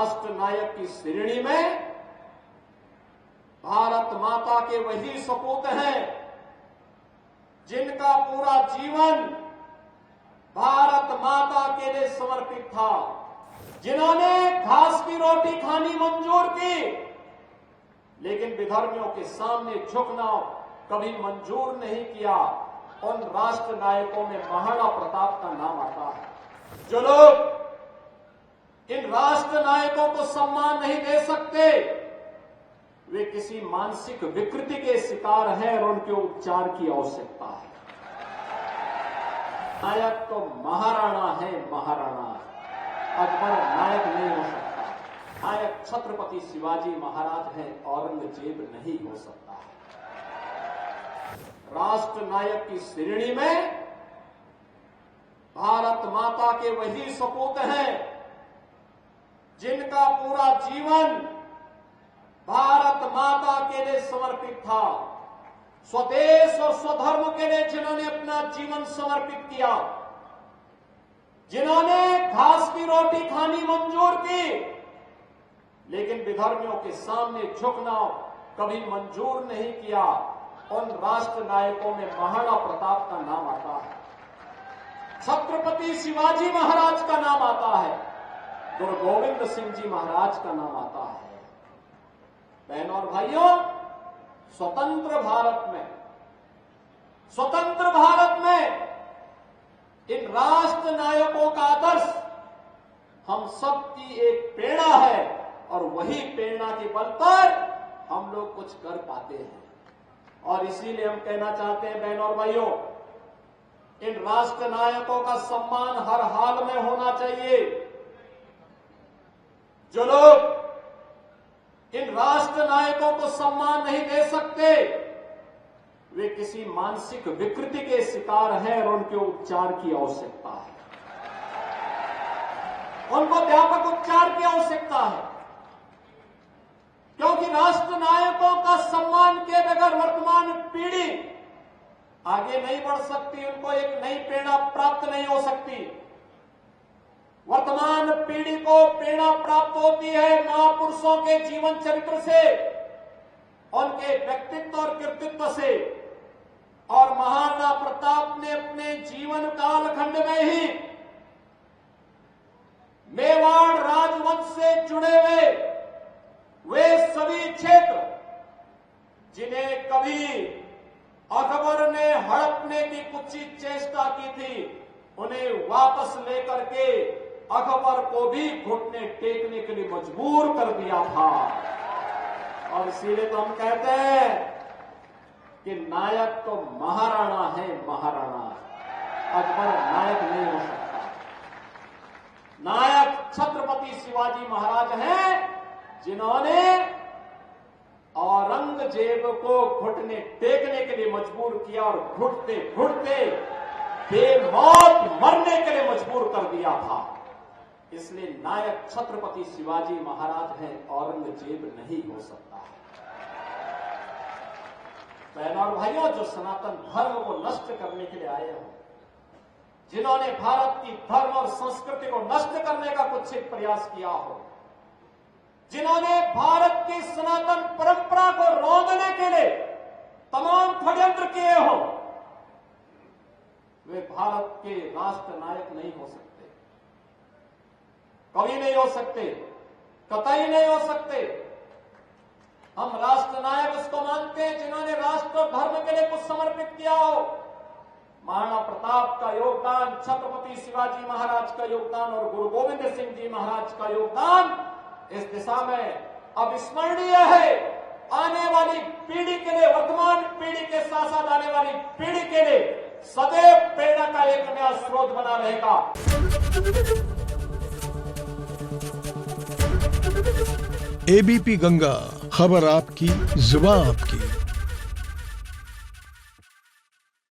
राष्ट्र नायक की श्रेणी में भारत माता के वही सपूत हैं जिनका पूरा जीवन भारत माता के लिए समर्पित था, जिन्होंने घास की रोटी खानी मंजूर की, लेकिन विधर्मियों के सामने झुकना कभी मंजूर नहीं किया। उन राष्ट्र नायकों में महाराणा प्रताप का नाम आता है। जो लोग इन राष्ट्र नायकों को सम्मान नहीं दे सकते, वे किसी मानसिक विकृति के शिकार हैं और उनके उपचार की आवश्यकता है। नायक तो महाराणा है, महाराणा। अकबर नायक नहीं हो सकता, नायक छत्रपति शिवाजी महाराज है, औरंगजेब नहीं हो सकता। राष्ट्र नायक की श्रेणी में भारत माता के वही सपूत हैं जिनका पूरा जीवन भारत माता के लिए समर्पित था, स्वदेश और स्वधर्म के लिए जिन्होंने अपना जीवन समर्पित किया, जिन्होंने घास की रोटी खानी मंजूर की, लेकिन विधर्मियों के सामने झुकना कभी मंजूर नहीं किया। उन राष्ट्र नायकों में महाराणा प्रताप का नाम आता है, छत्रपति शिवाजी महाराज का नाम आता है, गुरु गोविंद सिंह जी महाराज का नाम आता है। बहनों और भाइयों, स्वतंत्र भारत में इन राष्ट्र नायकों का आदर्श हम सबकी एक प्रेरणा है और वही प्रेरणा के बल पर हम लोग कुछ कर पाते हैं। और इसीलिए हम कहना चाहते हैं बहनों और भाइयों, इन राष्ट्र नायकों का सम्मान हर हाल में होना चाहिए। जो लोग इन राष्ट्र नायकों को सम्मान नहीं दे सकते, वे किसी मानसिक विकृति के शिकार हैं और उनके उपचार की आवश्यकता है। उनको व्यापक उपचार की आवश्यकता है, क्योंकि राष्ट्र नायकों का सम्मान किए बगैर वर्तमान पीढ़ी आगे नहीं बढ़ सकती, उनको एक नई प्रेरणा प्राप्त नहीं हो सकती। वर्तमान पीढ़ी को प्रेरणा प्राप्त होती है महापुरुषों के जीवन चरित्र से, उनके व्यक्तित्व और कृतित्व से। और महाराणा प्रताप ने अपने जीवन कालखंड में ही मेवाड़ राजवंश से जुड़े हुए वे सभी क्षेत्र जिन्हें कभी अकबर ने हड़पने की कुत्सित चेष्टा की थी, उन्हें वापस लेकर के अकबर को भी घुटने टेकने के लिए मजबूर कर दिया था। और इसीलिए तो हम कहते हैं कि नायक तो महाराणा है, महाराणा। अकबर नायक नहीं हो सकता, नायक छत्रपति शिवाजी महाराज हैं, जिन्होंने औरंगजेब को घुटने टेकने के लिए मजबूर किया और घुटते घुटते बेमौत मरने के लिए मजबूर कर दिया था। इसलिए नायक छत्रपति शिवाजी महाराज हैं, औरंगजेब नहीं हो सकता। बहनों और भाइयों, जो सनातन धर्म को नष्ट करने के लिए आए हो, जिन्होंने भारत की धर्म और संस्कृति को नष्ट करने का कुत्सित प्रयास किया हो, जिन्होंने भारत की सनातन परंपरा को रौंदने के लिए तमाम षड्यंत्र किए हो, वे भारत के राष्ट्र नायक नहीं हो सकते, कभी नहीं हो सकते, कतई नहीं हो सकते। हम राष्ट्र नायक उसको मानते हैं जिन्होंने राष्ट्र और धर्म के लिए कुछ समर्पित किया हो। महाराणा प्रताप का योगदान, छत्रपति शिवाजी महाराज का योगदान और गुरु गोविंद सिंह जी महाराज का योगदान इस दिशा में अविस्मरणीय है। आने वाली पीढ़ी के लिए, वर्तमान पीढ़ी के साथ साथ आने वाली पीढ़ी के लिए सदैव प्रेरणा का एक नया स्रोत बना रहेगा। एबीपी गंगा, खबर आपकी, जुबान आपकी।